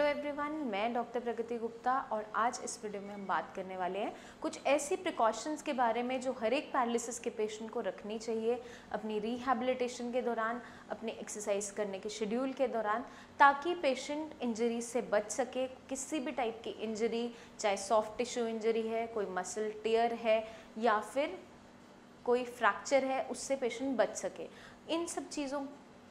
Hello everyone, मैं doctor प्रगति गुप्ता और आज इस वीडियो में हम बात करने वाले हैं कुछ ऐसी प्रिकॉशंस के बारे में जो हर एक पैरालिसिस के पेशेंट को रखनी चाहिए अपनी रिहैबिलिटेशन के दौरान, अपने एक्सरसाइज करने के शेड्यूल के दौरान, ताकि पेशेंट इंजरी से बच सके। किसी भी टाइप की इंजरी, चाहे सॉफ्ट टिश्यू इंजरी है, कोई मसल टियर है या फिर कोई फ्रैक्चर है, उससे पेशेंट बच सके। इन सब चीज़ों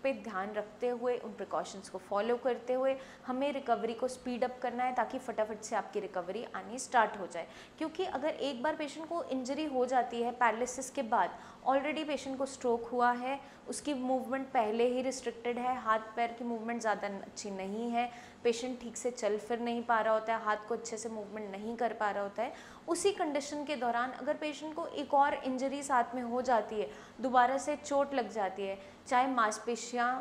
पे ध्यान रखते हुए, उन प्रिकॉशंस को फॉलो करते हुए हमें रिकवरी को स्पीड अप करना है ताकि फटाफट से आपकी रिकवरी आनी स्टार्ट हो जाए। क्योंकि अगर एक बार पेशेंट को इंजरी हो जाती है पैरालिसिस के बाद, ऑलरेडी पेशेंट को स्ट्रोक हुआ है, उसकी मूवमेंट पहले ही रिस्ट्रिक्टेड है, हाथ पैर की मूवमेंट ज़्यादा अच्छी नहीं है, पेशेंट ठीक से चल फिर नहीं पा रहा होता है, हाथ को अच्छे से मूवमेंट नहीं कर पा रहा होता है, उसी कंडीशन के दौरान अगर पेशेंट को एक और इंजरी साथ में हो जाती है, दोबारा से चोट लग जाती है, चाहे मांसपेशियाँ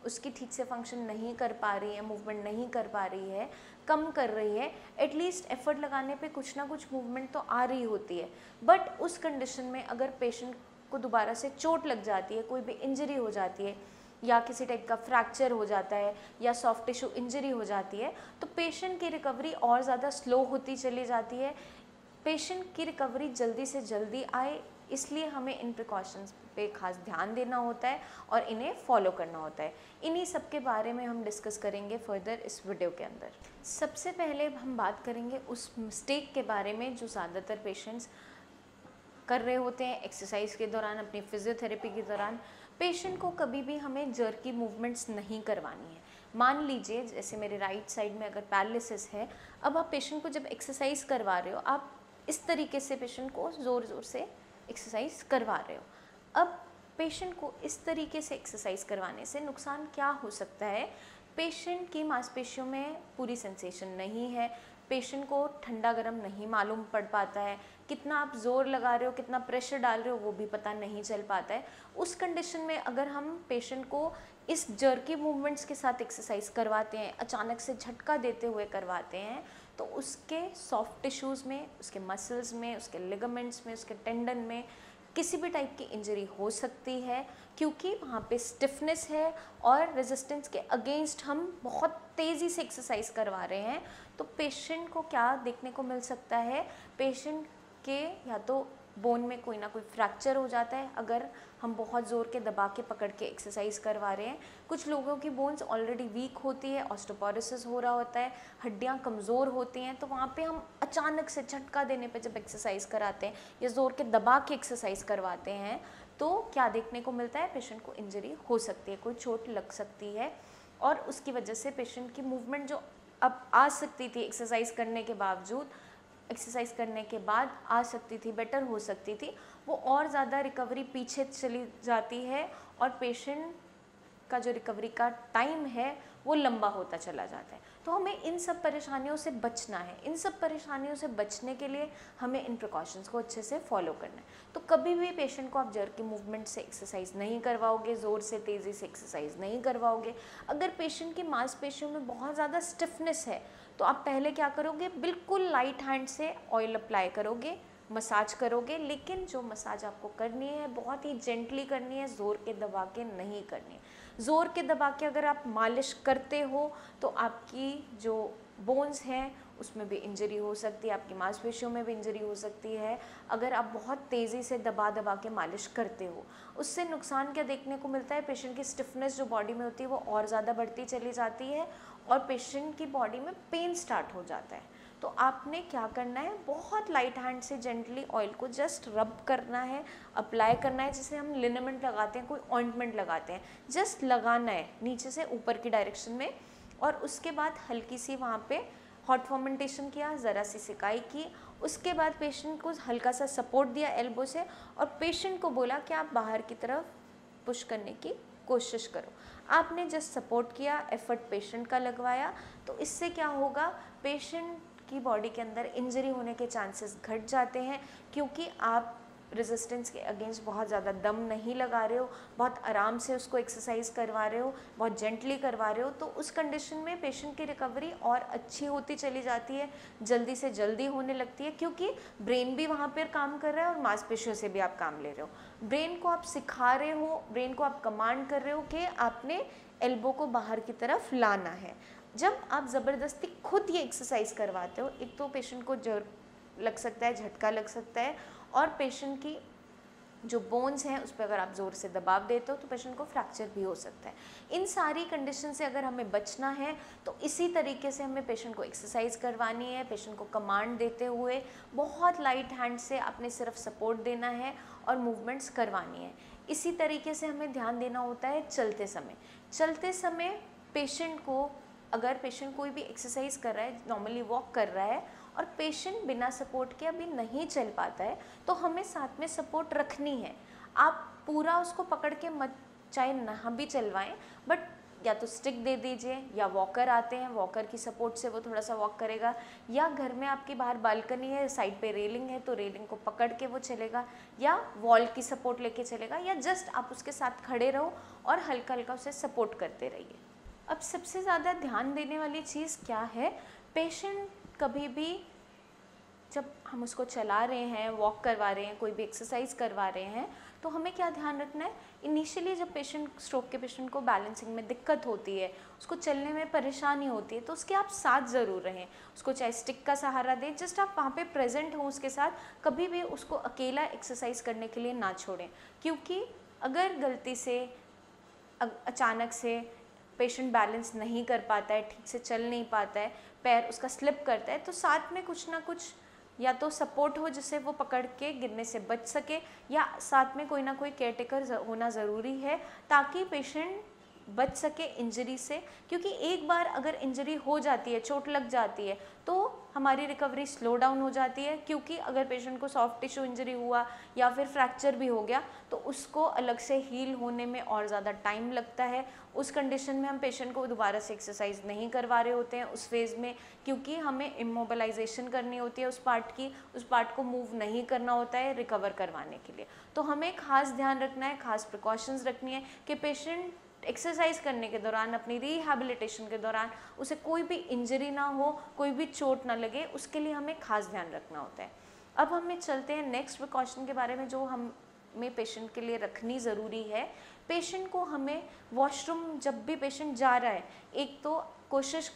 उसकी ठीक से फंक्शन नहीं कर पा रही है, मूवमेंट नहीं कर पा रही है, कम कर रही है, एटलीस्ट एफर्ट लगाने पे कुछ ना कुछ मूवमेंट तो आ रही होती है, बट उस कंडीशन में अगर पेशेंट को दोबारा से चोट लग जाती है, कोई भी इंजरी हो जाती है या किसी टाइप का फ्रैक्चर हो जाता है या सॉफ्ट टिश्यू इंजरी हो जाती है, तो पेशेंट की रिकवरी और ज़्यादा स्लो होती चली जाती है। पेशेंट की रिकवरी जल्दी से जल्दी आए, इसलिए हमें इन प्रिकॉशंस पे खास ध्यान देना होता है और इन्हें फॉलो करना होता है। इन्हीं सब के बारे में हम डिस्कस करेंगे फर्दर इस वीडियो के अंदर। सबसे पहले हम बात करेंगे उस मिस्टेक के बारे में जो ज़्यादातर पेशेंट्स कर रहे होते हैं एक्सरसाइज के दौरान, अपनी फिजियोथेरेपी के दौरान। पेशेंट को कभी भी हमें जर्की मूवमेंट्स नहीं करवानी है। मान लीजिए जैसे मेरे राइट साइड में अगर पैरालिसिस है, अब आप पेशेंट को जब एक्सरसाइज करवा रहे हो, आप इस तरीके से पेशेंट को ज़ोर ज़ोर से एक्सरसाइज करवा रहे हो। अब पेशेंट को इस तरीके से एक्सरसाइज करवाने से नुकसान क्या हो सकता है? पेशेंट की मांसपेशियों में पूरी सेंसेशन नहीं है, पेशेंट को ठंडा गर्म नहीं मालूम पड़ पाता है, कितना आप ज़ोर लगा रहे हो, कितना प्रेशर डाल रहे हो वो भी पता नहीं चल पाता है। उस कंडीशन में अगर हम पेशेंट को इस जर्की मूवमेंट्स के साथ एक्सरसाइज करवाते हैं, अचानक से झटका देते हुए करवाते हैं, तो उसके सॉफ्ट टिश्यूज़ में, उसके मसल्स में, उसके लिगामेंट्स में, उसके टेंडन में किसी भी टाइप की इंजरी हो सकती है, क्योंकि वहाँ पे स्टिफनेस है और रेजिस्टेंस के अगेंस्ट हम बहुत तेज़ी से एक्सरसाइज करवा रहे हैं। तो पेशेंट को क्या देखने को मिल सकता है? पेशेंट के या तो बोन में कोई ना कोई फ्रैक्चर हो जाता है अगर हम बहुत ज़ोर के दबा के पकड़ के एक्सरसाइज करवा रहे हैं। कुछ लोगों की बोन्स ऑलरेडी वीक होती है, ऑस्टियोपोरोसिस हो रहा होता है, हड्डियां कमज़ोर होती हैं, तो वहाँ पे हम अचानक से झटका देने पे जब एक्सरसाइज कराते हैं या ज़ोर के दबा के एक्सरसाइज करवाते हैं, तो क्या देखने को मिलता है? पेशेंट को इंजरी हो सकती है, कोई चोट लग सकती है और उसकी वजह से पेशेंट की मूवमेंट जो अब आ सकती थी एक्सरसाइज करने के बावजूद, एक्सरसाइज करने के बाद आ सकती थी, बेटर हो सकती थी, वो और ज़्यादा रिकवरी पीछे चली जाती है और पेशेंट का जो रिकवरी का टाइम है वो लंबा होता चला जाता है। तो हमें इन सब परेशानियों से बचना है। इन सब परेशानियों से बचने के लिए हमें इन प्रिकॉशंस को अच्छे से फॉलो करना है। तो कभी भी पेशेंट को आप जर्की मूवमेंट से एक्सरसाइज नहीं करवाओगे, ज़ोर से तेज़ी से एक्सरसाइज नहीं करवाओगे। अगर पेशेंट की मांसपेशियों में बहुत ज़्यादा स्टिफनेस है तो आप पहले क्या करोगे? बिल्कुल लाइट हैंड से ऑयल अप्लाई करोगे, मसाज करोगे, लेकिन जो मसाज आपको करनी है बहुत ही जेंटली करनी है, ज़ोर के दबा के नहीं करनी है। ज़ोर के दबा के अगर आप मालिश करते हो तो आपकी जो बोन्स हैं उसमें भी इंजरी हो सकती है, आपकी मांसपेशियों में भी इंजरी हो सकती है अगर आप बहुत तेज़ी से दबा दबा के मालिश करते हो। उससे नुकसान क्या देखने को मिलता है? पेशेंट की स्टिफनेस जो बॉडी में होती है वो और ज़्यादा बढ़ती चली जाती है और पेशेंट की बॉडी में पेन स्टार्ट हो जाता है। तो आपने क्या करना है? बहुत लाइट हैंड से जेंटली ऑयल को जस्ट रब करना है, अप्लाई करना है, जिसे हम लिनेमेंट लगाते हैं, कोई ऑइंटमेंट लगाते हैं, जस्ट लगाना है नीचे से ऊपर की डायरेक्शन में। और उसके बाद हल्की सी वहाँ पे हॉट फर्मेंटेशन किया, ज़रा सी सिकाई की, उसके बाद पेशेंट को हल्का सा सपोर्ट दिया एल्बो से और पेशेंट को बोला कि आप बाहर की तरफ पुश करने की कोशिश करो। आपने जस्ट सपोर्ट किया, एफर्ट पेशेंट का लगवाया, तो इससे क्या होगा? पेशेंट की बॉडी के अंदर इंजरी होने के चांसेस घट जाते हैं, क्योंकि आप रेजिस्टेंस के अगेंस्ट बहुत ज़्यादा दम नहीं लगा रहे हो, बहुत आराम से उसको एक्सरसाइज करवा रहे हो, बहुत जेंटली करवा रहे हो। तो उस कंडीशन में पेशेंट की रिकवरी और अच्छी होती चली जाती है, जल्दी से जल्दी होने लगती है, क्योंकि ब्रेन भी वहाँ पर काम कर रहा है और मांसपेशियों से भी आप काम ले रहे हो। ब्रेन को आप सिखा रहे हो, ब्रेन को आप कमांड कर रहे हो कि आपने एल्बो को बाहर की तरफ लाना है। जब आप ज़बरदस्ती खुद ये एक्सरसाइज करवाते हो, एक तो पेशेंट को जर लग सकता है, झटका लग सकता है, और पेशेंट की जो बोन्स हैं उस पर अगर आप ज़ोर से दबाव देते हो तो पेशेंट को फ्रैक्चर भी हो सकता है। इन सारी कंडीशन से अगर हमें बचना है तो इसी तरीके से हमें पेशेंट को एक्सरसाइज करवानी है। पेशेंट को कमांड देते हुए बहुत लाइट हैंड से आपने सिर्फ सपोर्ट देना है और मूवमेंट्स करवानी है। इसी तरीके से हमें ध्यान देना होता है चलते समय। चलते समय पेशेंट को, अगर पेशेंट कोई भी एक्सरसाइज कर रहा है, नॉर्मली वॉक कर रहा है और पेशेंट बिना सपोर्ट के अभी नहीं चल पाता है, तो हमें साथ में सपोर्ट रखनी है। आप पूरा उसको पकड़ के मत, चाहे ना भी चलवाएं, बट या तो स्टिक दे दीजिए, या वॉकर आते हैं, वॉकर की सपोर्ट से वो थोड़ा सा वॉक करेगा, या घर में आपकी बाहर बालकनी है, साइड पे रेलिंग है तो रेलिंग को पकड़ के वो चलेगा, या वॉल की सपोर्ट लेके चलेगा, या जस्ट आप उसके साथ खड़े रहो और हल्का हल्का उसे सपोर्ट करते रहिए। अब सबसे ज़्यादा ध्यान देने वाली चीज़ क्या है, पेशेंट कभी भी जब हम उसको चला रहे हैं, वॉक करवा रहे हैं, कोई भी एक्सरसाइज करवा रहे हैं, तो हमें क्या ध्यान रखना है। इनिशियली जब पेशेंट, स्ट्रोक के पेशेंट को बैलेंसिंग में दिक्कत होती है, उसको चलने में परेशानी होती है, तो उसके आप साथ ज़रूर रहें। उसको चाहे स्टिक का सहारा दें, जस्ट आप वहाँ पे प्रेजेंट हों उसके साथ। कभी भी उसको अकेला एक्सरसाइज करने के लिए ना छोड़ें, क्योंकि अगर गलती से अचानक से पेशेंट बैलेंस नहीं कर पाता है, ठीक से चल नहीं पाता है, पैर उसका स्लिप करता है, तो साथ में कुछ ना कुछ या तो सपोर्ट हो जिससे वो पकड़ के गिरने से बच सके, या साथ में कोई ना कोई केयरटेकर होना ज़रूरी है ताकि पेशेंट बच सके इंजरी से। क्योंकि एक बार अगर इंजरी हो जाती है, चोट लग जाती है, तो हमारी रिकवरी स्लो डाउन हो जाती है। क्योंकि अगर पेशेंट को सॉफ्ट टिश्यू इंजरी हुआ या फिर फ्रैक्चर भी हो गया तो उसको अलग से हील होने में और ज़्यादा टाइम लगता है। उस कंडीशन में हम पेशेंट को दोबारा से एक्सरसाइज नहीं करवा रहे होते हैं उस फेज़ में, क्योंकि हमें इमोबिलाइजेशन करनी होती है उस पार्ट की, उस पार्ट को मूव नहीं करना होता है रिकवर करवाने के लिए। तो हमें खास ध्यान रखना है, खास प्रिकॉशंस रखनी है कि पेशेंट एक्सरसाइज करने के दौरान, अपनी रिहैबिलिटेशन के दौरान उसे कोई भी इंजरी ना हो, कोई भी चोट ना लगे, उसके लिए हमें खास ध्यान रखना होता है। अब हमें चलते हैं नेक्स्ट प्रिकॉशन के बारे में जो हमें पेशेंट के लिए रखनी ज़रूरी है। पेशेंट को हमें वॉशरूम जब भी पेशेंट जा रहा है, एक तो कोशिश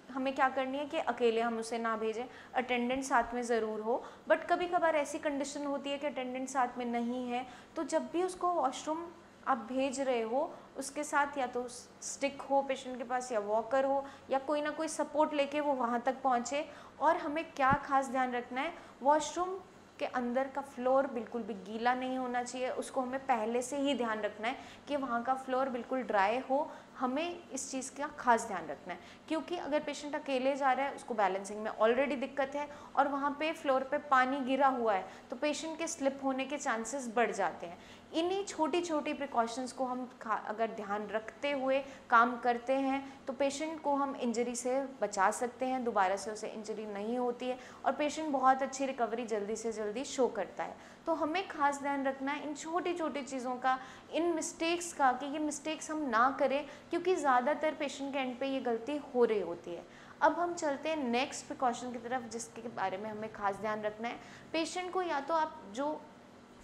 हमें क्या करनी है कि अकेले हम उसे ना भेजें, अटेंडेंट साथ में ज़रूर हो। बट कभी कभार ऐसी कंडीशन होती है कि अटेंडेंट साथ में नहीं है, तो जब भी उसको वॉशरूम आप भेज रहे हो, उसके साथ या तो स्टिक हो पेशेंट के पास, या वॉकर हो, या कोई ना कोई सपोर्ट लेके वो वहाँ तक पहुँचे। और हमें क्या खास ध्यान रखना है, वॉशरूम के अंदर का फ्लोर बिल्कुल भी गीला नहीं होना चाहिए। उसको हमें पहले से ही ध्यान रखना है कि वहाँ का फ्लोर बिल्कुल ड्राई हो। हमें इस चीज़ का खास ध्यान रखना है, क्योंकि अगर पेशेंट अकेले जा रहा है, उसको बैलेंसिंग में ऑलरेडी दिक्कत है और वहाँ पे फ्लोर पे पानी गिरा हुआ है, तो पेशेंट के स्लिप होने के चांसेस बढ़ जाते हैं। इन्हीं छोटी छोटी प्रिकॉशंस को हम अगर ध्यान रखते हुए काम करते हैं तो पेशेंट को हम इंजरी से बचा सकते हैं, दोबारा से उसे इंजरी नहीं होती है और पेशेंट बहुत अच्छी रिकवरी जल्दी से जल्दी शो करता है। तो हमें खास ध्यान रखना है इन छोटी छोटी चीज़ों का, इन मिस्टेक्स का, कि ये मिस्टेक्स हम ना करें, क्योंकि ज़्यादातर पेशेंट के एंड पे ये गलती हो रही होती है। अब हम चलते हैं नेक्स्ट प्रिकॉशन की तरफ, जिसके बारे में हमें खास ध्यान रखना है। पेशेंट को या तो आप जो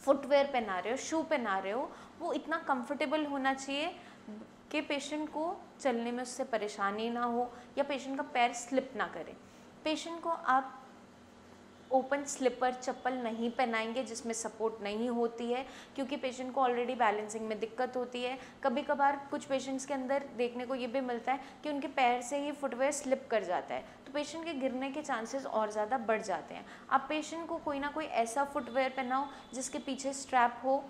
फुटवेयर पहना रहे हो, शू पहना रहे हो, वो इतना कंफर्टेबल होना चाहिए कि पेशेंट को चलने में उससे परेशानी ना हो या पेशेंट का पैर स्लिप ना करे। पेशेंट को आप ओपन स्लीपर चप्पल नहीं पहनाएंगे जिसमें सपोर्ट नहीं होती है, क्योंकि पेशेंट को ऑलरेडी बैलेंसिंग में दिक्कत होती है। कभी कभार कुछ पेशेंट्स के अंदर देखने को ये भी मिलता है कि उनके पैर से ही फुटवेयर स्लिप कर जाता है, तो पेशेंट के गिरने के चांसेस और ज़्यादा बढ़ जाते हैं। आप पेशेंट को कोई ना कोई ऐसा फुटवेयर पहनाओ जिसके पीछे स्ट्रैप हो,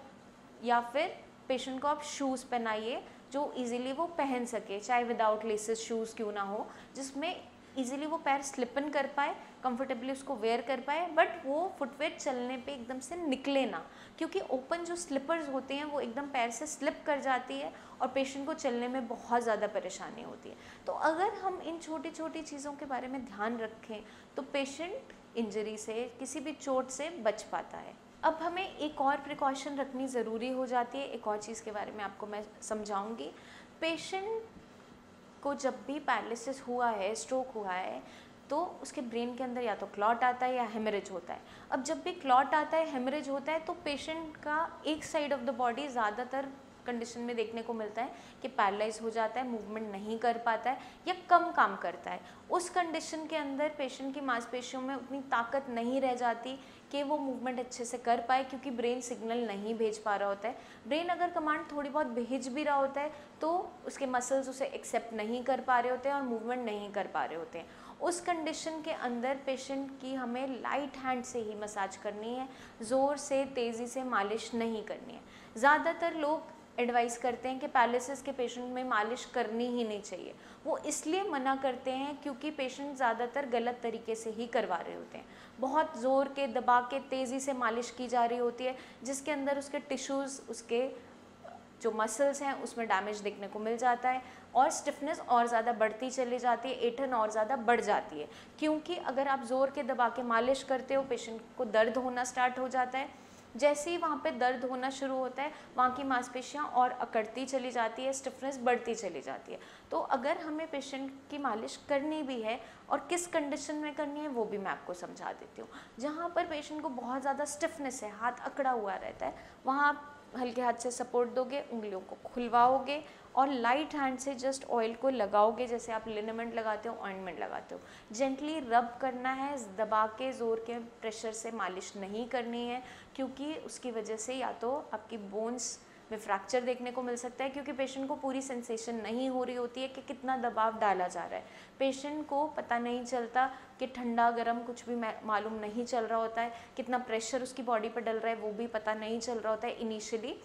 या फिर पेशेंट को आप शूज़ पहनाइए जो ईजिली वो पहन सके, चाहे विदाउट लेसेस शूज़ क्यों ना हो, जिसमें ईजिली वो पैर स्लिपन कर पाए, कंफर्टेबली उसको वेयर कर पाए, बट वो फुटवेयर चलने पे एकदम से निकले ना, क्योंकि ओपन जो स्लिपर्स होते हैं वो एकदम पैर से स्लिप कर जाती है और पेशेंट को चलने में बहुत ज़्यादा परेशानी होती है। तो अगर हम इन छोटी छोटी चीज़ों के बारे में ध्यान रखें तो पेशेंट इंजरी से, किसी भी चोट से बच पाता है। अब हमें एक और प्रिकॉशन रखनी ज़रूरी हो जाती है, एक और चीज़ के बारे में आपको मैं समझाऊंगी। पेशेंट को जब भी पैरालिसिस हुआ है, स्ट्रोक हुआ है, तो उसके ब्रेन के अंदर या तो क्लॉट आता है या हेमरेज होता है। अब जब भी क्लॉट आता है, हेमरेज होता है, तो पेशेंट का एक साइड ऑफ द बॉडी ज़्यादातर कंडीशन में देखने को मिलता है कि पैरालाइज हो जाता है, मूवमेंट नहीं कर पाता है या कम काम करता है। उस कंडीशन के अंदर पेशेंट की मांसपेशियों में उतनी ताकत नहीं रह जाती कि वो मूवमेंट अच्छे से कर पाए, क्योंकि ब्रेन सिग्नल नहीं भेज पा रहा होता है। ब्रेन अगर कमांड थोड़ी बहुत भेज भी रहा होता है तो उसके मसल्स उसे एक्सेप्ट नहीं कर पा रहे होते हैं और मूवमेंट नहीं कर पा रहे होते हैं। उस कंडीशन के अंदर पेशेंट की हमें लाइट हैंड से ही मसाज करनी है, ज़ोर से तेज़ी से मालिश नहीं करनी है। ज़्यादातर लोग एडवाइस करते हैं कि पैरालिसिस के पेशेंट में मालिश करनी ही नहीं चाहिए। वो इसलिए मना करते हैं क्योंकि पेशेंट ज़्यादातर गलत तरीके से ही करवा रहे होते हैं। बहुत ज़ोर के दबा के तेज़ी से मालिश की जा रही होती है, जिसके अंदर उसके टिश्यूज़, उसके जो मसल्स हैं उसमें डैमेज देखने को मिल जाता है और स्टिफनेस और ज़्यादा बढ़ती चली जाती है, ऐंठन और ज़्यादा बढ़ जाती है। क्योंकि अगर आप ज़ोर के दबा के मालिश करते हो, पेशेंट को दर्द होना स्टार्ट हो जाता है। जैसे ही वहाँ पे दर्द होना शुरू होता है, वहाँ की मांसपेशियाँ और अकड़ती चली जाती है, स्टिफनेस बढ़ती चली जाती है। तो अगर हमें पेशेंट की मालिश करनी भी है और किस कंडीशन में करनी है वो भी मैं आपको समझा देती हूँ। जहाँ पर पेशेंट को बहुत ज़्यादा स्टिफनेस है, हाथ अकड़ा हुआ रहता है, वहाँ आप हल्के हाथ से सपोर्ट दोगे, उंगलियों को खुलवाओगे और लाइट हैंड से जस्ट ऑयल को लगाओगे, जैसे आप लिनेमेंट लगाते हो, ऑइंटमेंट लगाते हो। जेंटली रब करना है, दबा के ज़ोर के प्रेशर से मालिश नहीं करनी है, क्योंकि उसकी वजह से या तो आपकी बोन्स में फ्रैक्चर देखने को मिल सकता है, क्योंकि पेशेंट को पूरी सेंसेशन नहीं हो रही होती है कि कितना दबाव डाला जा रहा है। पेशेंट को पता नहीं चलता कि ठंडा गर्म कुछ भी मालूम नहीं चल रहा होता है, कितना प्रेशर उसकी बॉडी पर डल रहा है वो भी पता नहीं चल रहा होता है इनिशियली।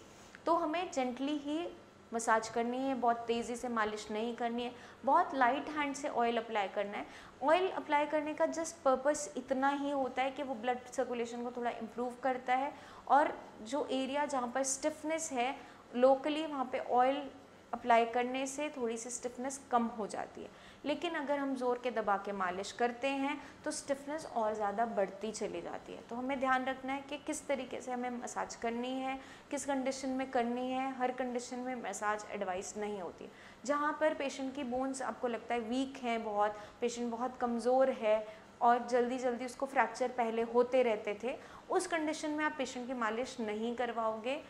तो हमें जेंटली ही मसाज करनी है, बहुत तेज़ी से मालिश नहीं करनी है, बहुत लाइट हैंड से ऑयल अप्लाई करना है। ऑयल अप्लाई करने का जस्ट पर्पस इतना ही होता है कि वो ब्लड सर्कुलेशन को थोड़ा इम्प्रूव करता है और जो एरिया जहाँ पर स्टिफनेस है लोकली, वहाँ पे ऑयल अप्लाई करने से थोड़ी सी स्टिफनेस कम हो जाती है। लेकिन अगर हम ज़ोर के दबा के मालिश करते हैं तो स्टिफनेस और ज़्यादा बढ़ती चली जाती है। तो हमें ध्यान रखना है कि किस तरीके से हमें मसाज करनी है, किस कंडीशन में करनी है। हर कंडीशन में मसाज एडवाइस नहीं होती। जहाँ पर पेशेंट की बोन्स आपको लगता है वीक हैं, बहुत पेशेंट बहुत कमज़ोर है और जल्दी जल्दी उसको फ्रैक्चर पहले होते रहते थे, उस कंडीशन में आप पेशेंट की मालिश नहीं करवाओगे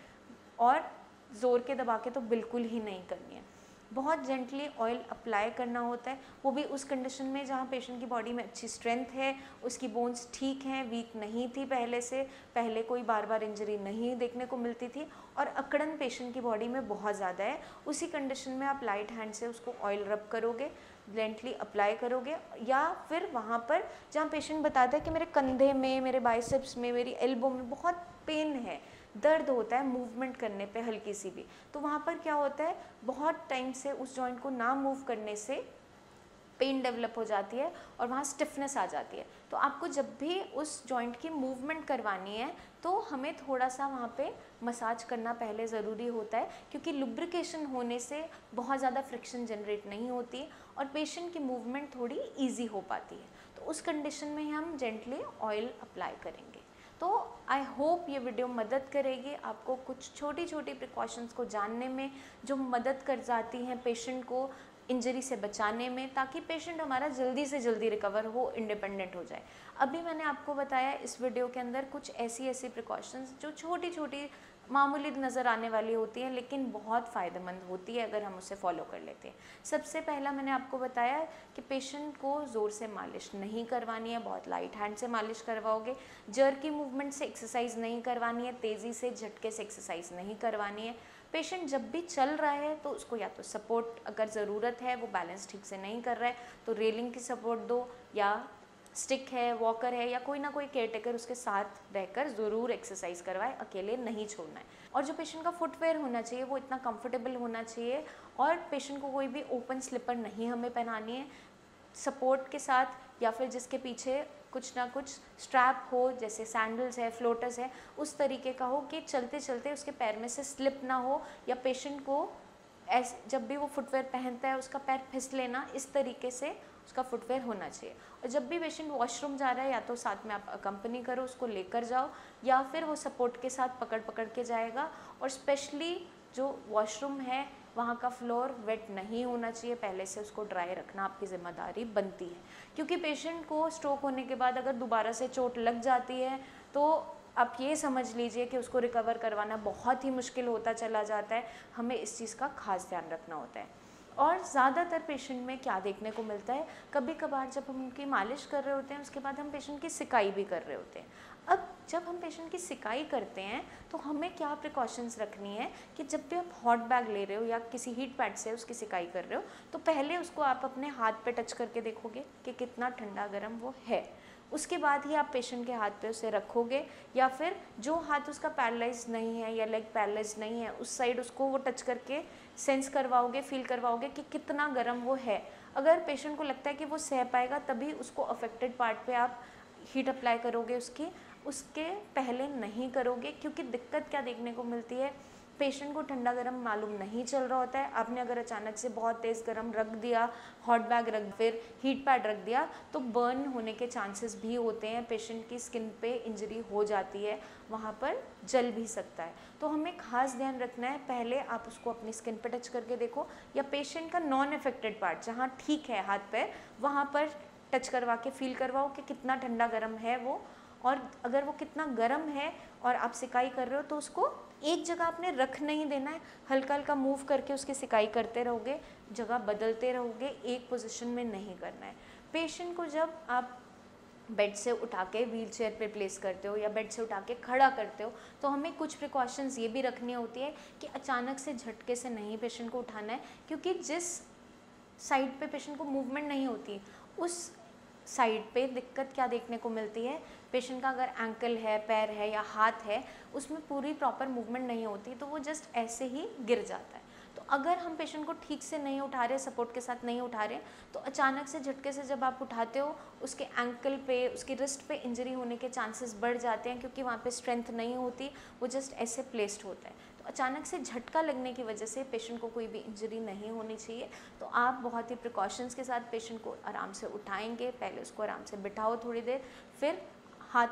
और ज़ोर के दबा के तो बिल्कुल ही नहीं करनी है। बहुत जेंटली ऑयल अप्लाई करना होता है, वो भी उस कंडीशन में जहाँ पेशेंट की बॉडी में अच्छी स्ट्रेंथ है, उसकी बोन्स ठीक हैं, वीक नहीं थी पहले से, पहले कोई बार बार इंजरी नहीं देखने को मिलती थी और अकड़न पेशेंट की बॉडी में बहुत ज़्यादा है। उसी कंडीशन में आप लाइट हैंड से उसको ऑयल रब करोगे, जेंटली अप्लाई करोगे, या फिर वहाँ पर जहाँ पेशेंट बताता है कि मेरे कंधे में, मेरे बाइसेप्स में, मेरी एल्बो में बहुत पेन है, दर्द होता है मूवमेंट करने पे हल्की सी भी, तो वहाँ पर क्या होता है, बहुत टाइम से उस जॉइंट को ना मूव करने से पेन डेवलप हो जाती है और वहाँ स्टिफनेस आ जाती है। तो आपको जब भी उस जॉइंट की मूवमेंट करवानी है तो हमें थोड़ा सा वहाँ पे मसाज करना पहले ज़रूरी होता है, क्योंकि लुब्रिकेशन होने से बहुत ज़्यादा फ्रिक्शन जनरेट नहीं होती और पेशेंट की मूवमेंट थोड़ी ईजी हो पाती है। तो उस कंडीशन में हम जेंटली ऑयल अप्लाई करेंगे। तो आई होप ये वीडियो मदद करेगी आपको कुछ छोटी छोटी प्रिकॉशंस को जानने में, जो मदद कर जाती हैं पेशेंट को इंजरी से बचाने में, ताकि पेशेंट हमारा जल्दी से जल्दी रिकवर हो, इंडिपेंडेंट हो जाए। अभी मैंने आपको बताया इस वीडियो के अंदर कुछ ऐसी प्रिकॉशंस जो छोटी छोटी मामूली नज़र आने वाली होती है, लेकिन बहुत फ़ायदेमंद होती है अगर हम उसे फॉलो कर लेते हैं। सबसे पहला मैंने आपको बताया कि पेशेंट को ज़ोर से मालिश नहीं करवानी है, बहुत लाइट हैंड से मालिश करवाओगे। जर की मूवमेंट से एक्सरसाइज नहीं करवानी है, तेज़ी से झटके से एक्सरसाइज नहीं करवानी है। पेशेंट जब भी चल रहा है तो उसको या तो सपोर्ट अगर ज़रूरत है, वो बैलेंस ठीक से नहीं कर रहा है तो रेलिंग की सपोर्ट दो, या स्टिक है, वॉकर है, या कोई ना कोई केयरटेकर उसके साथ रहकर ज़रूर एक्सरसाइज करवाए, अकेले नहीं छोड़ना है। और जो पेशेंट का फुटवेयर होना चाहिए वो इतना कंफर्टेबल होना चाहिए और पेशेंट को कोई भी ओपन स्लिपर नहीं हमें पहनानी है, सपोर्ट के साथ या फिर जिसके पीछे कुछ ना कुछ स्ट्रैप हो, जैसे सैंडल्स है, फ्लोटर्स है, उस तरीके का हो कि चलते चलते उसके पैर में से स्लिप ना हो, या पेशेंट को ऐसे जब भी वो फुटवेयर पहनता है उसका पैर फिसले ना, इस तरीके से उसका फुटवेयर होना चाहिए। और जब भी पेशेंट वॉशरूम जा रहा है या तो साथ में आप अकम्पनी करो, उसको लेकर जाओ, या फिर वो सपोर्ट के साथ पकड़ पकड़ के जाएगा। और स्पेशली जो वॉशरूम है वहाँ का फ्लोर वेट नहीं होना चाहिए, पहले से उसको ड्राई रखना आपकी ज़िम्मेदारी बनती है, क्योंकि पेशेंट को स्ट्रोक होने के बाद अगर दोबारा से चोट लग जाती है तो आप ये समझ लीजिए कि उसको रिकवर करवाना बहुत ही मुश्किल होता चला जाता है। हमें इस चीज़ का खास ध्यान रखना होता है। और ज़्यादातर पेशेंट में क्या देखने को मिलता है, कभी कभार जब हम उनकी मालिश कर रहे होते हैं उसके बाद हम पेशेंट की सिकाई भी कर रहे होते हैं। अब जब हम पेशेंट की सिकाई करते हैं तो हमें क्या प्रिकॉशंस रखनी है कि जब भी आप हॉट बैग ले रहे हो या किसी हीट पैड से उसकी सिकाई कर रहे हो तो पहले उसको आप अपने हाथ पे टच करके देखोगे कि कितना ठंडा गर्म वो है। उसके बाद ही आप पेशेंट के हाथ पे उसे रखोगे, या फिर जो हाथ उसका पैरालाइज नहीं है या लेग पैरालाइज नहीं है उस साइड उसको वो टच करके सेंस करवाओगे, फील करवाओगे कि कितना गर्म वो है। अगर पेशेंट को लगता है कि वो सह पाएगा तभी उसको अफेक्टेड पार्ट पे आप हीट अप्लाई करोगे उसके पहले नहीं करोगे। क्योंकि दिक्कत क्या देखने को मिलती है, पेशेंट को ठंडा गर्म मालूम नहीं चल रहा होता है। आपने अगर अचानक से बहुत तेज़ गर्म रख दिया, हॉट बैग रख, फिर हीट पैड रख दिया तो बर्न होने के चांसेस भी होते हैं। पेशेंट की स्किन पे इंजरी हो जाती है, वहाँ पर जल भी सकता है। तो हमें खास ध्यान रखना है, पहले आप उसको अपनी स्किन पे टच करके देखो, या पेशेंट का नॉन अफेक्टेड पार्ट जहाँ ठीक है हाथ पैर वहाँ पर टच करवा के फील करवाओ कि कितना ठंडा गर्म है वो। और अगर वो कितना गर्म है और आप सिकाई कर रहे हो तो उसको एक जगह आपने रख नहीं देना है, हल्का हल्का मूव करके उसकी सिकाई करते रहोगे, जगह बदलते रहोगे, एक पोजीशन में नहीं करना है। पेशेंट को जब आप बेड से उठा के व्हील चेयर पर प्लेस करते हो या बेड से उठा के खड़ा करते हो तो हमें कुछ प्रिकॉशंस ये भी रखनी होती है कि अचानक से झटके से नहीं पेशेंट को उठाना है। क्योंकि जिस साइड पे पेशेंट को मूवमेंट नहीं होती उस साइड पे दिक्कत क्या देखने को मिलती है, पेशेंट का अगर एंकल है, पैर है या हाथ है उसमें पूरी प्रॉपर मूवमेंट नहीं होती तो वो जस्ट ऐसे ही गिर जाता है। तो अगर हम पेशेंट को ठीक से नहीं उठा रहे, सपोर्ट के साथ नहीं उठा रहे, तो अचानक से झटके से जब आप उठाते हो उसके एंकल पे, उसकी रिस्ट पे इंजरी होने के चांसेस बढ़ जाते हैं। क्योंकि वहाँ पे स्ट्रेंथ नहीं होती, वो जस्ट ऐसे प्लेस्ड होता है। तो अचानक से झटका लगने की वजह से पेशेंट को कोई भी इंजरी नहीं होनी चाहिए। तो आप बहुत ही प्रिकॉशंस के साथ पेशेंट को आराम से उठाएंगे। पहले उसको आराम से बिठाओ थोड़ी देर, फिर हाथ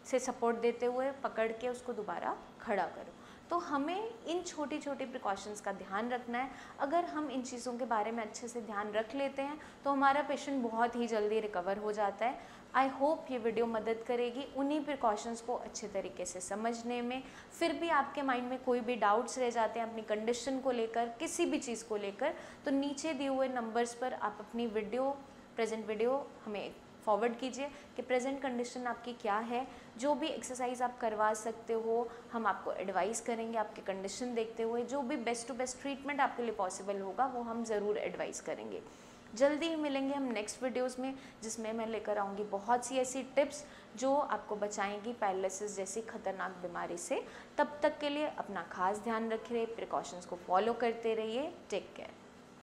से सपोर्ट देते हुए पकड़ के उसको दोबारा खड़ा करो। तो हमें इन छोटी छोटी प्रिकॉशंस का ध्यान रखना है। अगर हम इन चीज़ों के बारे में अच्छे से ध्यान रख लेते हैं तो हमारा पेशेंट बहुत ही जल्दी रिकवर हो जाता है। आई होप ये वीडियो मदद करेगी उन्हीं प्रिकॉशंस को अच्छे तरीके से समझने में। फिर भी आपके माइंड में कोई भी डाउट्स रह जाते हैं अपनी कंडीशन को लेकर, किसी भी चीज़ को लेकर, तो नीचे दिए हुए नंबर्स पर आप अपनी प्रेजेंट वीडियो हमें फॉरवर्ड कीजिए कि प्रेजेंट कंडीशन आपकी क्या है। जो भी एक्सरसाइज आप करवा सकते हो हम आपको एडवाइस करेंगे आपकी कंडीशन देखते हुए। जो भी बेस्ट टू बेस्ट ट्रीटमेंट आपके लिए पॉसिबल होगा वो हम ज़रूर एडवाइस करेंगे। जल्दी ही मिलेंगे हम नेक्स्ट वीडियोस में, जिसमें मैं लेकर आऊँगी बहुत सी ऐसी टिप्स जो आपको बचाएंगी पैरालिसिस जैसी खतरनाक बीमारी से। तब तक के लिए अपना खास ध्यान रखिए, प्रिकॉशंस को फॉलो करते रहिए। Take care.